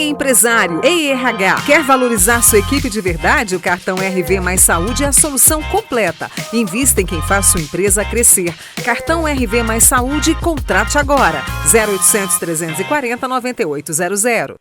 Ei, empresário! Ei, RH! Quer valorizar sua equipe de verdade? O cartão RV Mais Saúde é a solução completa. Invista em quem faz sua empresa crescer. Cartão RV Mais Saúde, contrate agora. 0800 340 9800.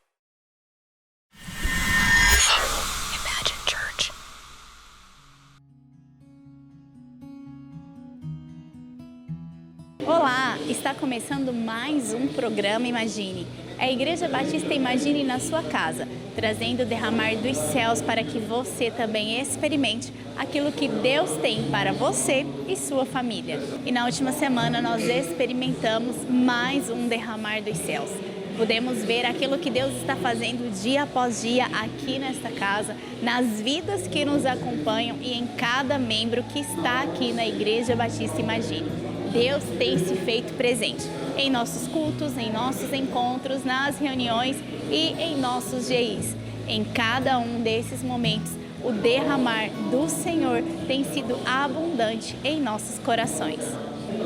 Olá, está começando mais um programa Imagine. É a Igreja Batista Imagine na sua casa, trazendo o derramar dos céus para que você também experimente aquilo que Deus tem para você e sua família. E na última semana nós experimentamos mais um derramar dos céus. Podemos ver aquilo que Deus está fazendo dia após dia aqui nesta casa, nas vidas que nos acompanham e em cada membro que está aqui na Igreja Batista Imagine. Deus tem se feito presente em nossos cultos, em nossos encontros, nas reuniões e em nossos GIs. Em cada um desses momentos, o derramar do Senhor tem sido abundante em nossos corações.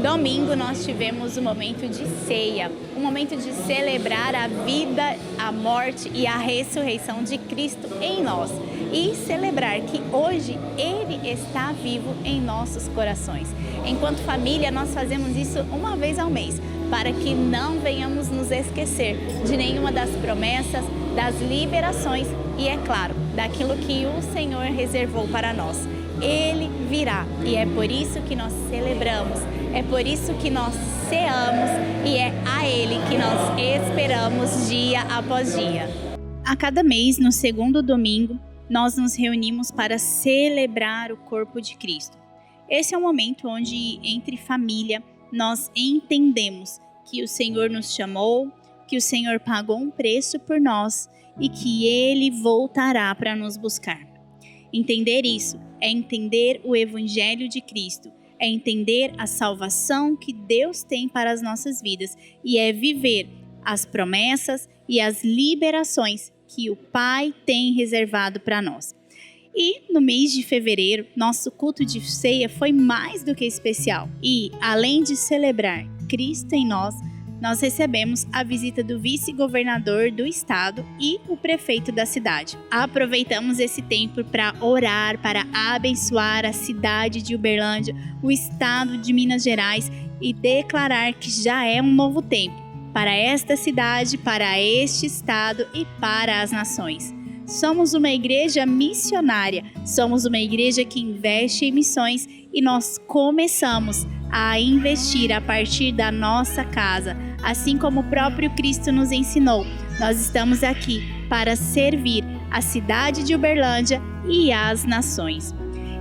Domingo nós tivemos um momento de ceia, um momento de celebrar a vida, a morte e a ressurreição de Cristo em nós e celebrar que hoje Ele está vivo em nossos corações. Enquanto família, nós fazemos isso uma vez ao mês, para que não venhamos nos esquecer de nenhuma das promessas, das liberações e, é claro, daquilo que o Senhor reservou para nós. Ele virá e é por isso que nós celebramos, é por isso que nós ceamos e é a Ele que nós esperamos dia após dia. A cada mês, no segundo domingo, nós nos reunimos para celebrar o corpo de Cristo. Esse é um momento onde, entre família, nós entendemos que o Senhor nos chamou, que o Senhor pagou um preço por nós e que Ele voltará para nos buscar. Entender isso é entender o Evangelho de Cristo, é entender a salvação que Deus tem para as nossas vidas e é viver as promessas e as liberações que o Pai tem reservado para nós. E no mês de fevereiro, nosso culto de ceia foi mais do que especial. E, além de celebrar Cristo em nós recebemos a visita do vice-governador do estado e o prefeito da cidade. Aproveitamos esse tempo para orar, para abençoar a cidade de Uberlândia, o estado de Minas Gerais e declarar que já é um novo tempo para esta cidade, para este estado e para as nações. Somos uma igreja missionária, somos uma igreja que investe em missões e nós começamos a investir a partir da nossa casa, assim como o próprio Cristo nos ensinou. Nós estamos aqui para servir a cidade de Uberlândia e as nações.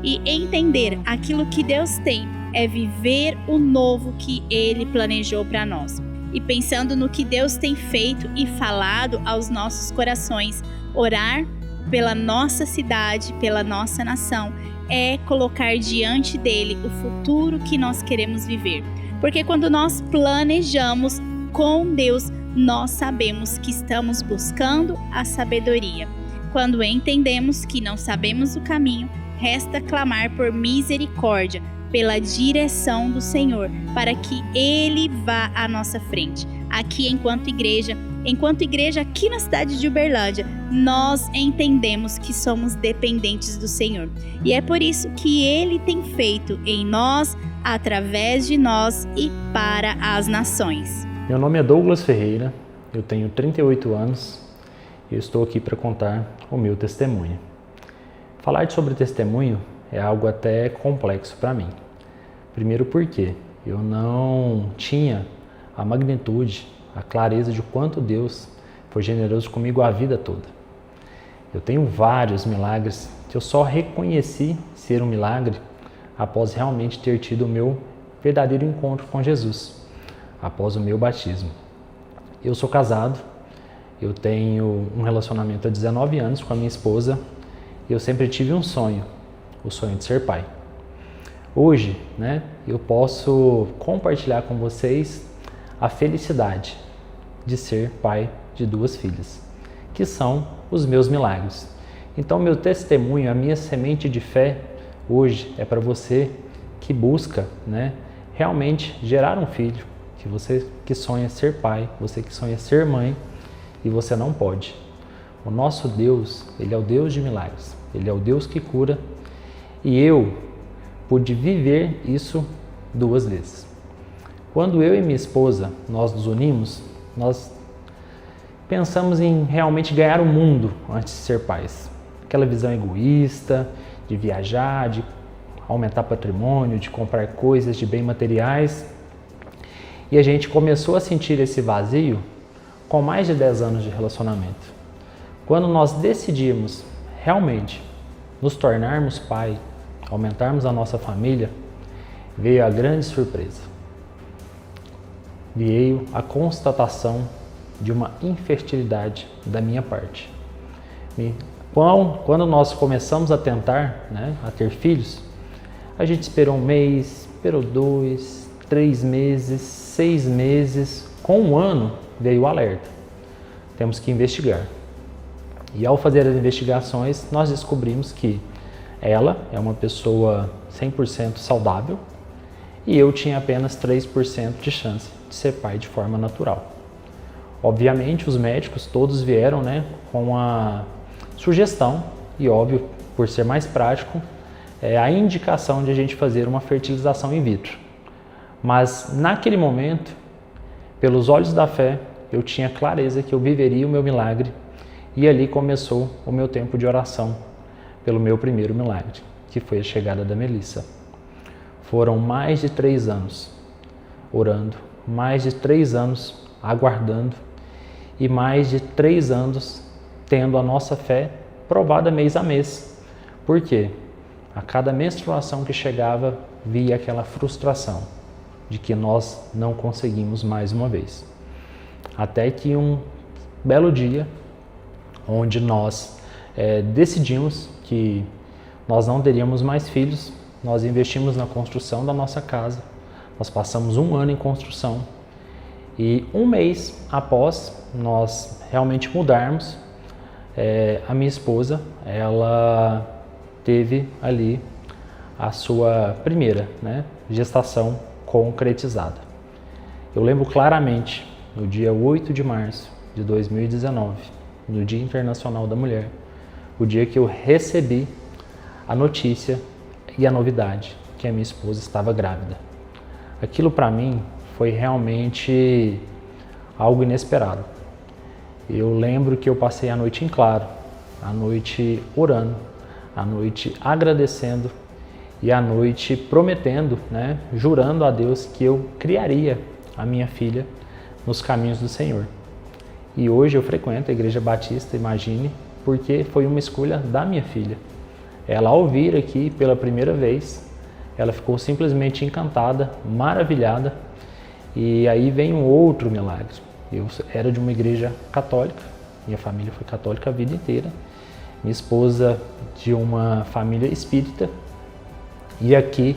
E entender aquilo que Deus tem é viver o novo que Ele planejou para nós. E pensando no que Deus tem feito e falado aos nossos corações, orar pela nossa cidade, pela nossa nação, é colocar diante dele o futuro que nós queremos viver. Porque quando nós planejamos com Deus, nós sabemos que estamos buscando a sabedoria. Quando entendemos que não sabemos o caminho, resta clamar por misericórdia, pela direção do Senhor, para que Ele vá à nossa frente. Aqui, enquanto igreja aqui na cidade de Uberlândia, nós entendemos que somos dependentes do Senhor. E é por isso que Ele tem feito em nós, através de nós e para as nações. Meu nome é Douglas Ferreira, eu tenho 38 anos e eu estou aqui para contar o meu testemunho. Falar sobre testemunho é algo até complexo para mim. Primeiro porque eu não tinha a magnitude, a clareza de quanto Deus foi generoso comigo a vida toda. Eu tenho vários milagres que eu só reconheci ser um milagre após realmente ter tido o meu verdadeiro encontro com Jesus, após o meu batismo. Eu sou casado, eu tenho um relacionamento há 19 anos com a minha esposa e eu sempre tive um sonho, o sonho de ser pai. Hoje, eu posso compartilhar com vocês a felicidade de ser pai de 2 filhas, que são os meus milagres. Então, meu testemunho, a minha semente de fé hoje é para você que busca, realmente gerar um filho, que você que sonha ser pai, você que sonha ser mãe e você não pode. O nosso Deus, Ele é o Deus de milagres. Ele é o Deus que cura. E eu pude viver isso 2 vezes. Quando eu e minha esposa, nós nos unimos, nós pensamos em realmente ganhar o mundo antes de ser pais. Aquela visão egoísta de viajar, de aumentar patrimônio, de comprar coisas, de bens materiais. E a gente começou a sentir esse vazio com mais de 10 anos de relacionamento. Quando nós decidimos realmente nos tornarmos pai, aumentarmos a nossa família, veio a grande surpresa. Veio a constatação de uma infertilidade da minha parte. Quando nós começamos a tentar, a ter filhos, a gente esperou 1 mês, esperou 2, 3 meses, 6 meses, com 1 ano veio o alerta. Temos que investigar. E ao fazer as investigações, nós descobrimos que ela é uma pessoa 100% saudável e eu tinha apenas 3% de chance de ser pai de forma natural. Obviamente, os médicos todos vieram com a sugestão e, óbvio, por ser mais prático, a indicação de a gente fazer uma fertilização in vitro. Mas naquele momento, pelos olhos da fé, eu tinha clareza que eu viveria o meu milagre e ali começou o meu tempo de oração pelo meu primeiro milagre, que foi a chegada da Melissa. Foram mais de 3 anos orando, mais de 3 anos aguardando e mais de 3 anos tendo a nossa fé provada mês a mês. Por quê? A cada menstruação que chegava, via aquela frustração de que nós não conseguimos mais uma vez. Até que um belo dia, onde nós decidimos que nós não teríamos mais filhos, nós investimos na construção da nossa casa, nós passamos 1 ano em construção e 1 mês após nós realmente mudarmos, a minha esposa, ela teve ali a sua primeira gestação concretizada. Eu lembro claramente, no dia 8 de março de 2019, no Dia Internacional da Mulher, o dia que eu recebi a notícia e a novidade que a minha esposa estava grávida. Aquilo para mim foi realmente algo inesperado. Eu lembro que eu passei a noite em claro, a noite orando, a noite agradecendo e a noite prometendo, jurando a Deus que eu criaria a minha filha nos caminhos do Senhor. E hoje eu frequento a Igreja Batista, imagine, porque foi uma escolha da minha filha. Ela, ao vir aqui pela primeira vez, ela ficou simplesmente encantada, maravilhada. E aí vem um outro milagre. Eu era de uma igreja católica, minha família foi católica a vida inteira. Minha esposa de uma família espírita. E aqui,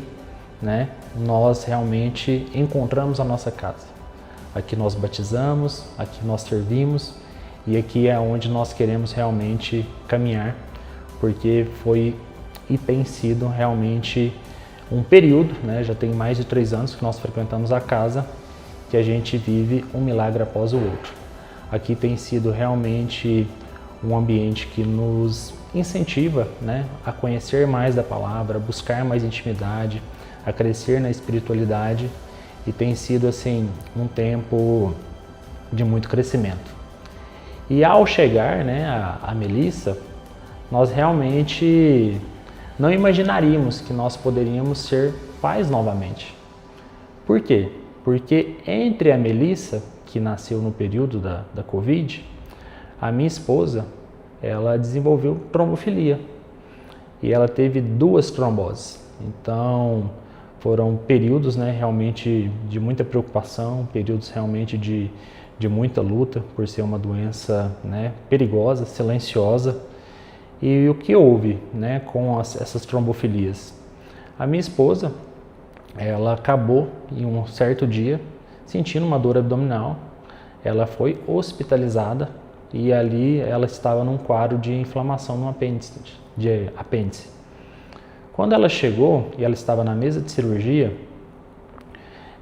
nós realmente encontramos a nossa casa. Aqui nós batizamos, aqui nós servimos e aqui é onde nós queremos realmente caminhar, porque foi e tem sido realmente um período, já tem mais de 3 anos que nós frequentamos a casa, que a gente vive um milagre após o outro. Aqui tem sido realmente um ambiente que nos incentiva a conhecer mais da palavra, a buscar mais intimidade, a crescer na espiritualidade. E tem sido assim um tempo de muito crescimento. E ao chegar a Melissa, nós realmente não imaginaríamos que nós poderíamos ser pais novamente. Por quê? Porque entre a Melissa, que nasceu no período da Covid, a minha esposa, ela desenvolveu trombofilia. E ela teve 2 tromboses. Então, foram períodos realmente de muita preocupação, períodos realmente de muita luta, por ser uma doença perigosa, silenciosa. E o que houve com essas trombofilias? A minha esposa, ela acabou em um certo dia sentindo uma dor abdominal, ela foi hospitalizada e ali ela estava num quadro de inflamação no apêndice. Quando ela chegou e ela estava na mesa de cirurgia,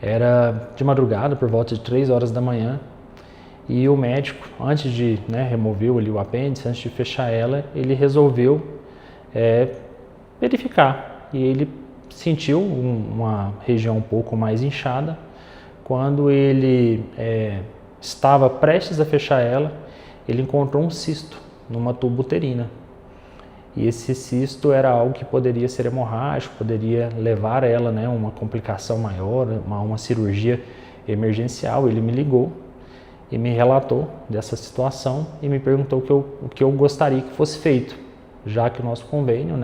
era de madrugada, por volta de 3 horas da manhã, E o médico, antes de remover ali o apêndice, antes de fechar ela, ele resolveu verificar. E ele sentiu uma região um pouco mais inchada. Quando ele estava prestes a fechar ela, ele encontrou um cisto numa tuba uterina. E esse cisto era algo que poderia ser hemorrágico, poderia levar ela a uma complicação maior, uma cirurgia emergencial. Ele me ligou e me relatou dessa situação e me perguntou o que eu gostaria que fosse feito, já que o nosso convênio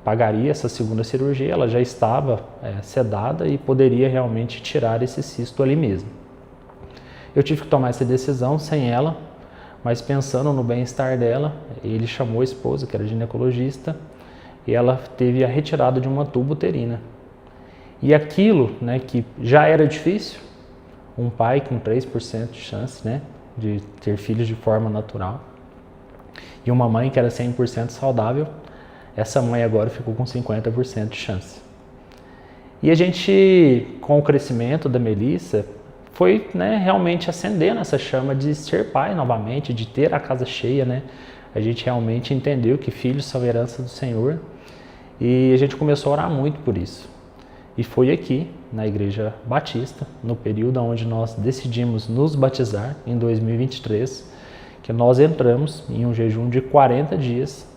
pagaria essa segunda cirurgia. Ela já estava sedada e poderia realmente tirar esse cisto ali mesmo. Eu tive que tomar essa decisão sem ela, mas pensando no bem-estar dela, ele chamou a esposa, que era ginecologista, e ela teve a retirada de uma tuba uterina. E aquilo que já era difícil, um pai com 3% de chance de ter filhos de forma natural, e uma mãe que era 100% saudável, essa mãe agora ficou com 50% de chance. E a gente, com o crescimento da Melissa, foi realmente acendendo essa chama de ser pai novamente, de ter a casa cheia. A gente realmente entendeu que filhos são herança do Senhor e a gente começou a orar muito por isso. E foi aqui, na Igreja Batista, no período onde nós decidimos nos batizar, em 2023, que nós entramos em um jejum de 40 dias.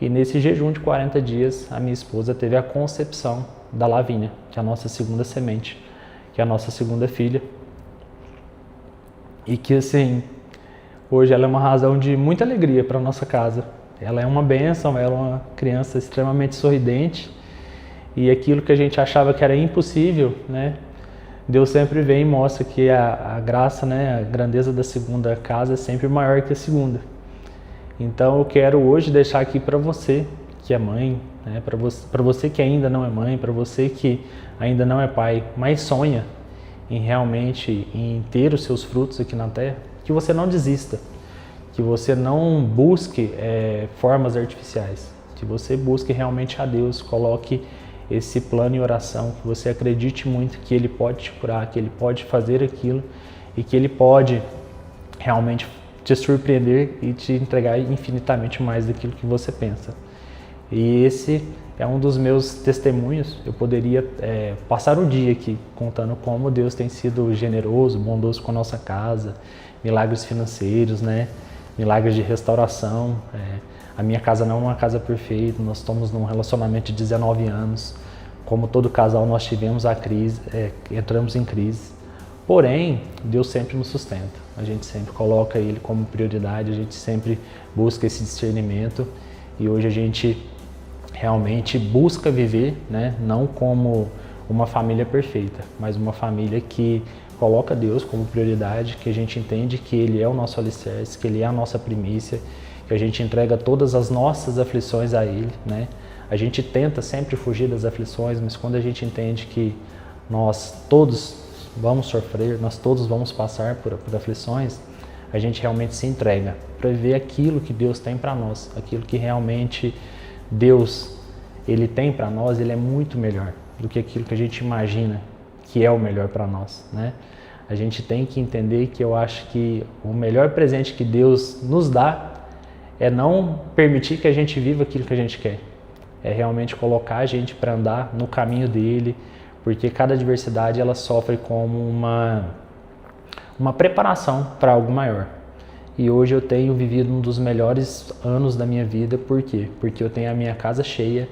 E nesse jejum de 40 dias, a minha esposa teve a concepção da Lavínia, que é a nossa segunda semente, que é a nossa segunda filha. E que, assim, hoje ela é uma razão de muita alegria para a nossa casa. Ela é uma bênção, ela é uma criança extremamente sorridente. E aquilo que a gente achava que era impossível, Deus sempre vem e mostra que a graça, a grandeza da segunda casa é sempre maior que a segunda. Então eu quero hoje deixar aqui para você que é mãe, para você que ainda não é mãe, para você que ainda não é pai, mas sonha em ter os seus frutos aqui na terra, que você não desista, que você não busque formas artificiais, que você busque realmente a Deus, coloque esse plano em oração, que você acredite muito que Ele pode te curar, que Ele pode fazer aquilo e que Ele pode realmente te surpreender e te entregar infinitamente mais daquilo que você pensa. E esse é um dos meus testemunhos. Eu poderia passar o dia aqui contando como Deus tem sido generoso, bondoso com a nossa casa, milagres financeiros, milagres de restauração. A minha casa não é uma casa perfeita, nós estamos num relacionamento de 19 anos. Como todo casal, nós tivemos a crise, entramos em crise. Porém, Deus sempre nos sustenta. A gente sempre coloca Ele como prioridade, a gente sempre busca esse discernimento. E hoje a gente realmente busca viver, não como uma família perfeita, mas uma família que coloca Deus como prioridade, que a gente entende que Ele é o nosso alicerce, que Ele é a nossa primícia, que a gente entrega todas as nossas aflições a Ele. A gente tenta sempre fugir das aflições, mas quando a gente entende que nós todos vamos sofrer, nós todos vamos passar por aflições, a gente realmente se entrega para viver aquilo que Deus tem para nós, aquilo que realmente Deus Ele tem para nós. Ele é muito melhor do que aquilo que a gente imagina que é o melhor para nós. A gente tem que entender que eu acho que o melhor presente que Deus nos dá é não permitir que a gente viva aquilo que a gente quer, é realmente colocar a gente para andar no caminho dele, porque cada adversidade ela sofre como uma preparação para algo maior. E hoje eu tenho vivido um dos melhores anos da minha vida. Por quê? Porque eu tenho a minha casa cheia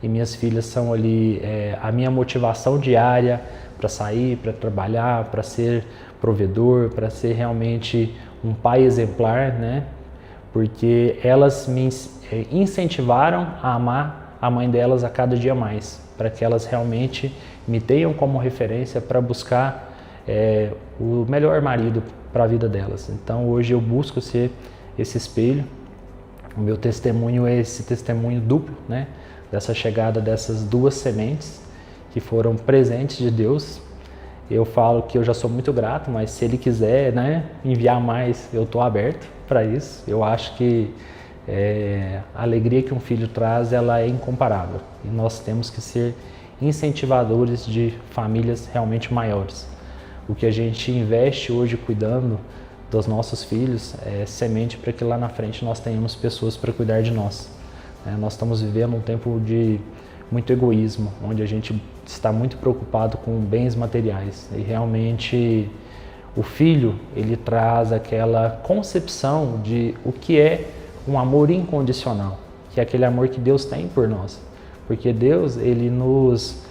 e minhas filhas são ali a minha motivação diária para sair, para trabalhar, para ser provedor, para ser realmente um pai exemplar, Porque elas me incentivaram a amar a mãe delas a cada dia mais, para que elas realmente me tenham como referência para buscar o melhor marido para a vida delas. Então hoje eu busco ser esse espelho. O meu testemunho é esse testemunho duplo, dessa chegada dessas duas sementes que foram presentes de Deus. Eu falo que eu já sou muito grato, mas se Ele quiser enviar mais, eu estou aberto para isso. Eu acho que a alegria que um filho traz, ela é incomparável. E nós temos que ser incentivadores de famílias realmente maiores. O que a gente investe hoje cuidando dos nossos filhos é semente para que lá na frente nós tenhamos pessoas para cuidar de nós. Nós estamos vivendo um tempo de muito egoísmo, onde a gente está muito preocupado com bens materiais. E realmente o filho, ele traz aquela concepção de o que é um amor incondicional, que é aquele amor que Deus tem por nós. Porque Deus, ele nos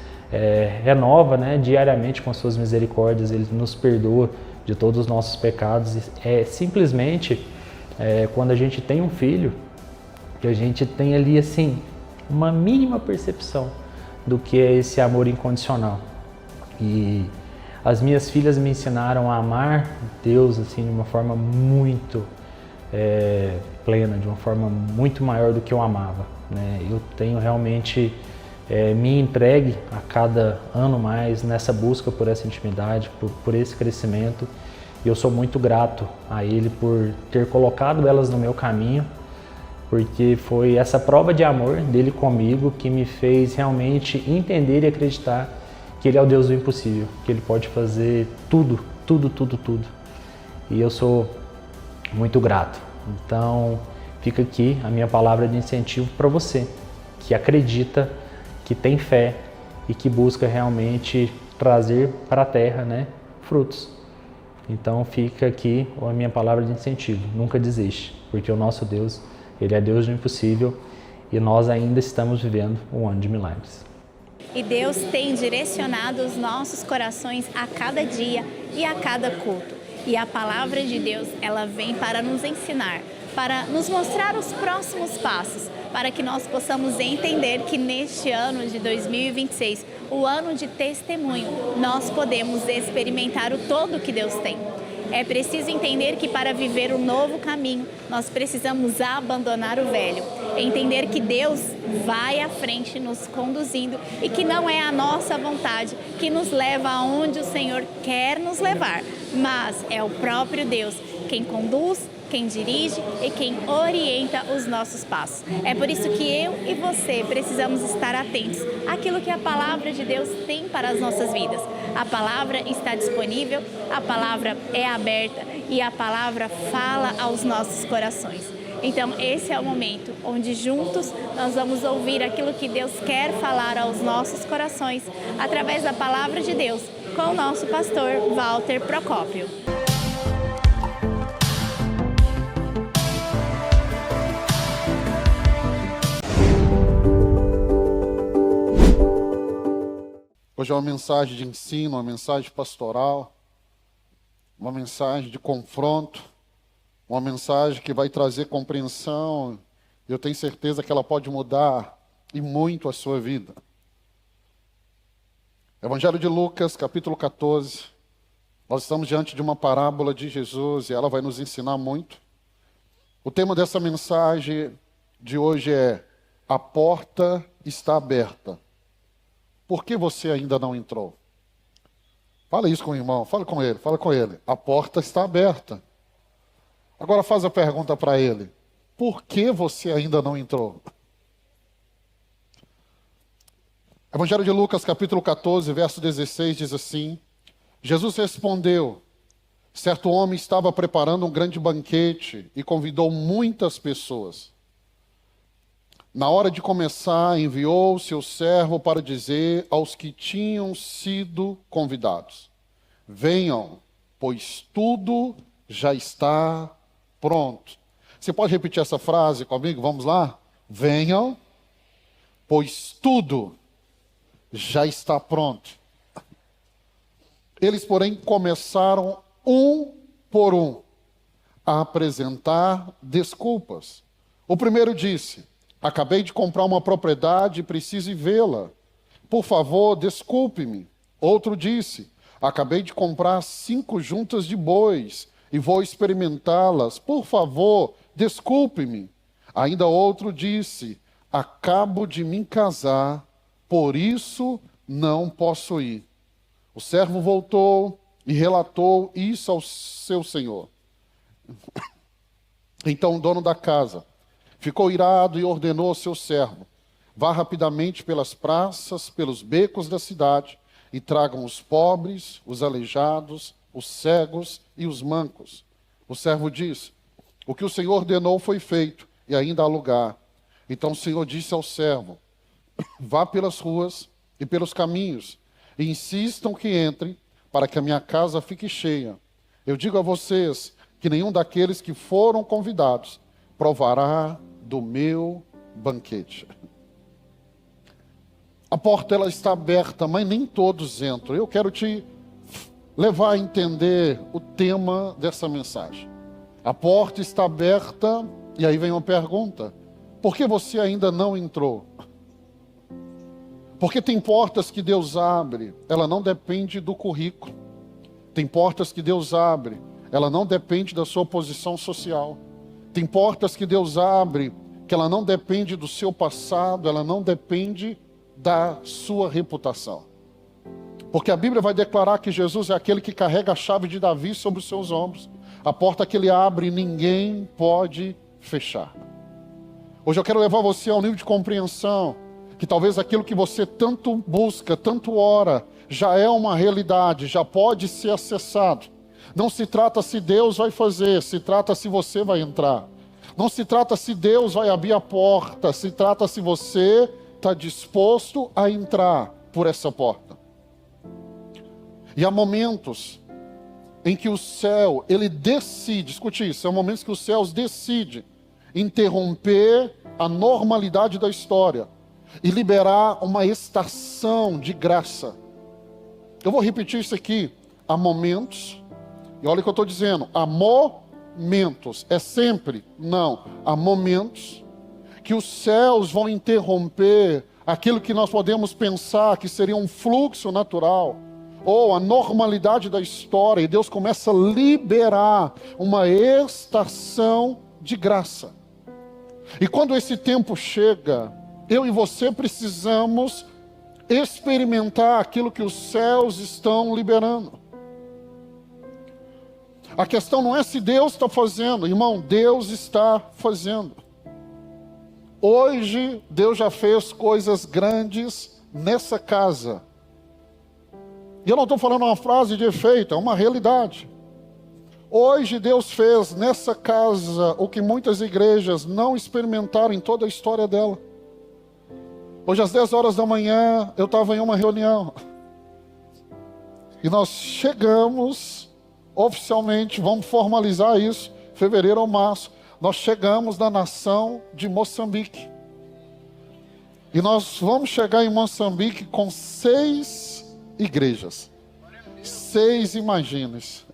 renova, né, diariamente com suas misericórdias, ele nos perdoa de todos os nossos pecados. Simplesmente, quando a gente tem um filho, que a gente tem ali assim uma mínima percepção do que é esse amor incondicional. E as minhas filhas me ensinaram a amar Deus assim de uma forma muito plena, de uma forma muito maior do que eu amava, né? Eu tenho realmente me entregue a cada ano mais nessa busca por essa intimidade, por esse crescimento. E eu sou muito grato a Ele por ter colocado elas no meu caminho, porque foi essa prova de amor dele comigo que me fez realmente entender e acreditar que Ele é o Deus do impossível, que Ele pode fazer tudo, tudo, tudo, tudo. E eu sou muito grato. Então, fica aqui a minha palavra de incentivo para você, que acredita, que tem fé e que busca realmente trazer para a terra, né, frutos. Então, fica aqui a minha palavra de incentivo. Nunca desiste, porque o nosso Deus, Ele é Deus do impossível e nós ainda estamos vivendo um ano de milagres. E Deus tem direcionado os nossos corações a cada dia e a cada culto. E a palavra de Deus, ela vem para nos ensinar, para nos mostrar os próximos passos, para que nós possamos entender que neste ano de 2026, o ano de testemunho, nós podemos experimentar o todo que Deus tem. É preciso entender que para viver o novo caminho, nós precisamos abandonar o velho. Entender que Deus vai à frente nos conduzindo e que não é a nossa vontade que nos leva aonde o Senhor quer nos levar, mas é o próprio Deus quem conduz, quem dirige e quem orienta os nossos passos. É por isso que eu e você precisamos estar atentos àquilo que a palavra de Deus tem para as nossas vidas. A palavra está disponível, a palavra é aberta e a palavra fala aos nossos corações. Então esse é o momento onde juntos nós vamos ouvir aquilo que Deus quer falar aos nossos corações através da palavra de Deus com o nosso pastor Walter Procópio. Hoje é uma mensagem de ensino, uma mensagem pastoral, uma mensagem de confronto, uma mensagem que vai trazer compreensão. Eu tenho certeza que ela pode mudar e muito a sua vida. Evangelho de Lucas, capítulo 14. Nós estamos diante de uma parábola de Jesus e ela vai nos ensinar muito. O tema dessa mensagem de hoje é: a porta está aberta. Por que você ainda não entrou? Fala isso com o irmão, fala com ele. A porta está aberta. Agora faz a pergunta para ele: por que você ainda não entrou? Evangelho de Lucas, capítulo 14, verso 16, diz assim: Jesus respondeu: certo homem estava preparando um grande banquete e convidou muitas pessoas. Na hora de começar, enviou seu servo para dizer aos que tinham sido convidados: venham, pois tudo já está pronto. Você pode repetir essa frase comigo? Vamos lá? Venham, pois tudo já está pronto. Eles, porém, começaram um por um a apresentar desculpas. O primeiro disse: acabei de comprar uma propriedade e preciso ir vê-la. Por favor, desculpe-me. Outro disse: acabei de comprar 5 juntas de bois e vou experimentá-las. Por favor, desculpe-me. Ainda outro disse: acabo de me casar, por isso não posso ir. O servo voltou e relatou isso ao seu senhor. Então o dono da casa ficou irado e ordenou ao seu servo: vá rapidamente pelas praças, pelos becos da cidade e tragam os pobres, os aleijados, os cegos e os mancos. O servo disse: o que o Senhor ordenou foi feito, e ainda há lugar. Então o Senhor disse ao servo: vá pelas ruas e pelos caminhos, e insistam que entrem, para que a minha casa fique cheia. Eu digo a vocês que nenhum daqueles que foram convidados provará do meu banquete. A porta ela está aberta, mas nem todos entram. Eu quero te levar a entender o tema dessa mensagem. A porta está aberta, e aí vem uma pergunta: por que você ainda não entrou? Porque tem portas que Deus abre, ela não depende do currículo. Tem portas que Deus abre, ela não depende da sua posição social. Tem portas que Deus abre, que ela não depende do seu passado, ela não depende da sua reputação. Porque a Bíblia vai declarar que Jesus é aquele que carrega a chave de Davi sobre os seus ombros. A porta que ele abre, ninguém pode fechar. Hoje eu quero levar você ao nível de compreensão que talvez aquilo que você tanto busca, tanto ora, já é uma realidade, já pode ser acessado. Não se trata se Deus vai fazer, se trata se você vai entrar. Não se trata se Deus vai abrir a porta, se trata se você está disposto a entrar por essa porta. E há momentos em que o céu, ele decide, escute isso, são momentos que os céus decidem interromper a normalidade da história e liberar uma estação de graça. Eu vou repetir isso aqui. Há momentos, e olha o que eu estou dizendo, há momentos, é sempre? Não. Há momentos que os céus vão interromper aquilo que nós podemos pensar que seria um fluxo natural, ou a normalidade da história, e Deus começa a liberar uma estação de graça. E quando esse tempo chega, eu e você precisamos experimentar aquilo que os céus estão liberando. A questão não é se Deus está fazendo, irmão, Deus está fazendo. Hoje, Deus já fez coisas grandes nessa casa. E eu não estou falando uma frase de efeito, é uma realidade. Hoje Deus fez nessa casa o que muitas igrejas não experimentaram em toda a história dela. Hoje às 10 horas da manhã eu estava em uma reunião. E nós chegamos, oficialmente, vamos formalizar isso, fevereiro ou março, nós chegamos na nação de Moçambique. E nós vamos chegar em Moçambique com 6 igrejas. 6 imagines.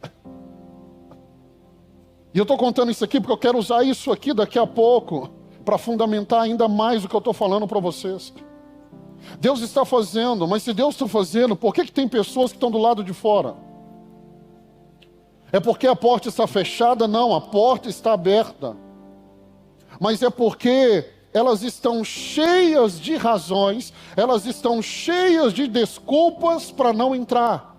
E eu estou contando isso aqui porque eu quero usar isso aqui daqui a pouco para fundamentar ainda mais o que eu estou falando para vocês. Deus está fazendo, mas se Deus está fazendo, por que tem pessoas que estão do lado de fora? É porque a porta está fechada? Não, a porta está aberta. Mas é porque elas estão cheias de razões, elas estão cheias de desculpas para não entrar.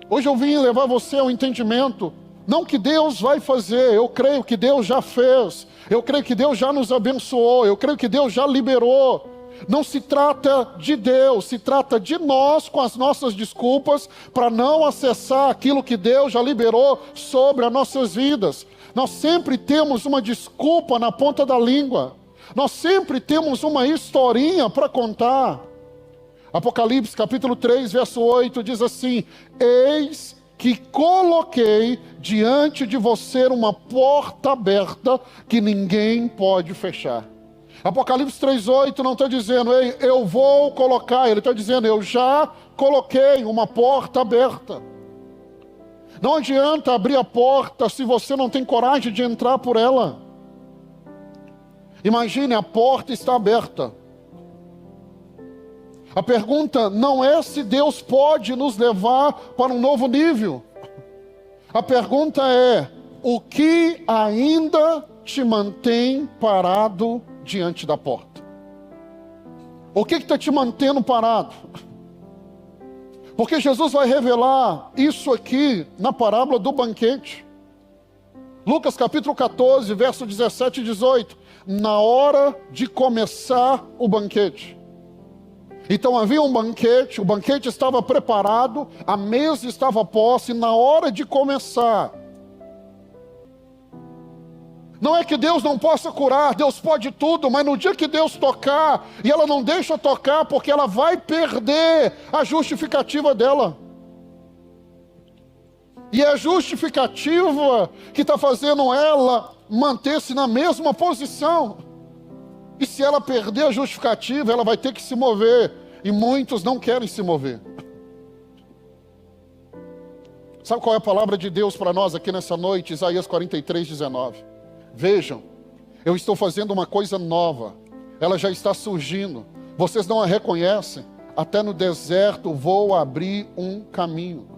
Hoje eu vim levar você ao entendimento, não que Deus vai fazer, eu creio que Deus já fez, eu creio que Deus já nos abençoou, eu creio que Deus já liberou. Não se trata de Deus, se trata de nós com as nossas desculpas para não acessar aquilo que Deus já liberou sobre as nossas vidas. Nós sempre temos uma desculpa na ponta da língua. Nós sempre temos uma historinha para contar. Apocalipse capítulo 3, verso 8 diz assim: eis que coloquei diante de você uma porta aberta que ninguém pode fechar. Apocalipse 3,8 não está dizendo, ei, eu vou colocar, ele está dizendo, eu já coloquei uma porta aberta. Não adianta abrir a porta se você não tem coragem de entrar por ela. Imagine, a porta está aberta. A pergunta não é se Deus pode nos levar para um novo nível. A pergunta é, o que ainda te mantém parado diante da porta? O que está te mantendo parado? Porque Jesus vai revelar isso aqui na parábola do banquete. Lucas capítulo 14, verso 17 e 18. Na hora de começar o banquete. Então havia um banquete, o banquete estava preparado, a mesa estava posta, e na hora de começar, Não é que Deus não possa curar, Deus pode tudo, mas no dia que Deus tocar, e ela não deixa tocar, porque ela vai perder a justificativa dela. E é a justificativa que está fazendo ela manter-se na mesma posição. E se ela perder a justificativa, ela vai ter que se mover. E muitos não querem se mover. Sabe qual é a palavra de Deus para nós aqui nessa noite? Isaías 43:19. Vejam, eu estou fazendo uma coisa nova. Ela já está surgindo. Vocês não a reconhecem? Até no deserto vou abrir um caminho.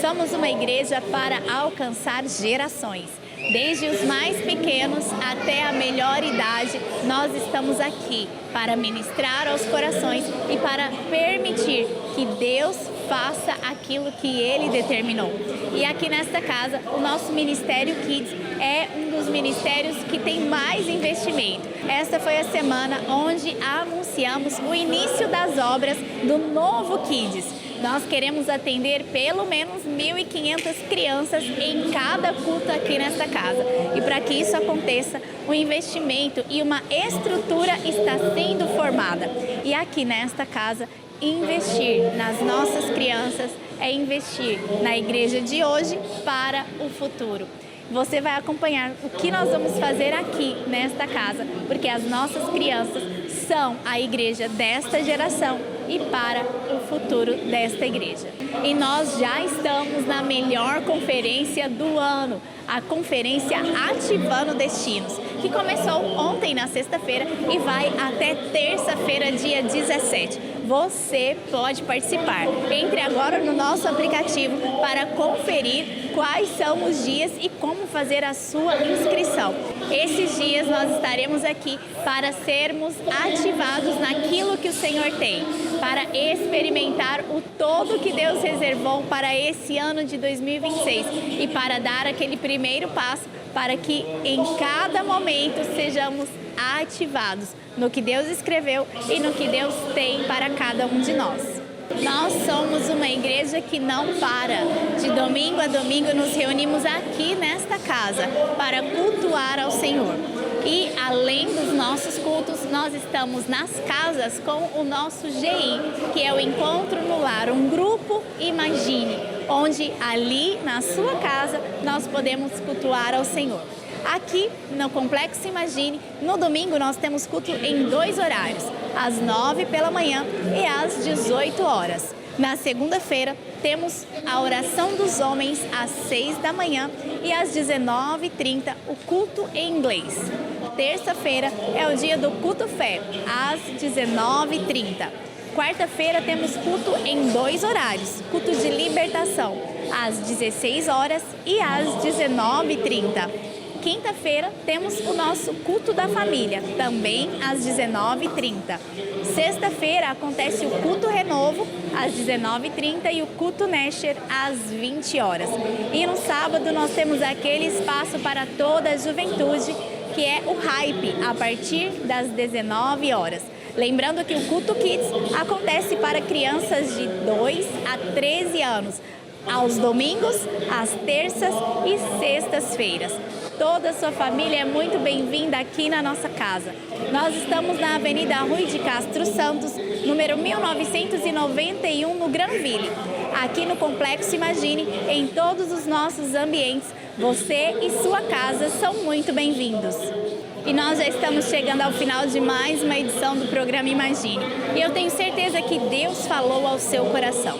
Somos uma igreja para alcançar gerações. Desde os mais pequenos até a melhor idade, nós estamos aqui para ministrar aos corações e para permitir que Deus faça aquilo que Ele determinou. E aqui nesta casa, o nosso Ministério Kids é um dos ministérios que tem mais investimento. Esta foi a semana onde anunciamos o início das obras do novo Kids. Nós queremos atender pelo menos 1.500 crianças em cada culto aqui nesta casa. E para que isso aconteça, o investimento e uma estrutura está sendo formada. E aqui nesta casa, investir nas nossas crianças é investir na igreja de hoje para o futuro. Você vai acompanhar o que nós vamos fazer aqui nesta casa, porque as nossas crianças são a igreja desta geração e para o futuro desta igreja. E nós já estamos na melhor conferência do ano, a conferência Ativando Destinos, que começou ontem na sexta-feira e vai até terça-feira, dia 17. Você pode participar. Entre agora no nosso aplicativo para conferir quais são os dias e como fazer a sua inscrição. Esses dias nós estaremos aqui para sermos ativados naquilo que o Senhor tem, para experimentar o todo que Deus reservou para esse ano de 2026 e para dar aquele primeiro passo para que em cada momento sejamos ativados no que Deus escreveu e no que Deus tem para cada um de nós. Nós somos uma igreja que não para. De domingo a domingo nos reunimos aqui nesta casa para cultuar ao Senhor. E além dos nossos cultos, nós estamos nas casas com o nosso GI, que é o Encontro no Lar, um grupo Imagine, onde ali na sua casa nós podemos cultuar ao Senhor. Aqui no Complexo Imagine, no domingo nós temos culto em 2 horários, às 9 pela manhã e às 18 horas. Na segunda-feira temos a oração dos homens às 6 da manhã e às 19h30 o culto em inglês. Terça-feira é o dia do culto fé, às 19h30. Quarta-feira temos culto em 2 horários, culto de libertação, às 16 horas e às 19h30. Quinta-feira temos o nosso culto da família, também às 19h30. Sexta-feira acontece o culto renovo, às 19h30 e o culto Nesher, às 20 horas. E no sábado nós temos aquele espaço para toda a juventude, que é o Hype, a partir das 19 horas. Lembrando que o culto Kids acontece para crianças de 2 a 13 anos, aos domingos, às terças e sextas-feiras. Toda a sua família é muito bem-vinda aqui na nossa casa. Nós estamos na Avenida Rui de Castro Santos, número 1991, no Granville. Aqui no Complexo Imagine, em todos os nossos ambientes, você e sua casa são muito bem-vindos. E nós já estamos chegando ao final de mais uma edição do programa Imagine. E eu tenho certeza que Deus falou ao seu coração.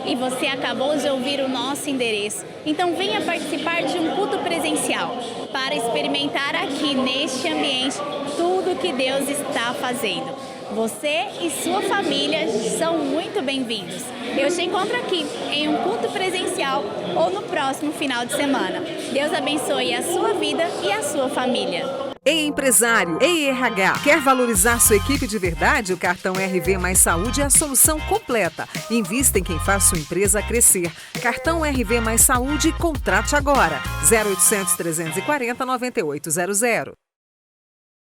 E você acabou de ouvir o nosso endereço. Então venha participar de um culto presencial para experimentar aqui neste ambiente tudo que Deus está fazendo. Você e sua família são muito bem-vindos. Eu te encontro aqui em um culto presencial ou no próximo final de semana. Deus abençoe a sua vida e a sua família. Ei, empresário, ei, RH, quer valorizar sua equipe de verdade? O cartão RV Mais Saúde é a solução completa. Invista em quem faz sua empresa crescer. Cartão RV Mais Saúde, contrate agora. 0800 340 9800.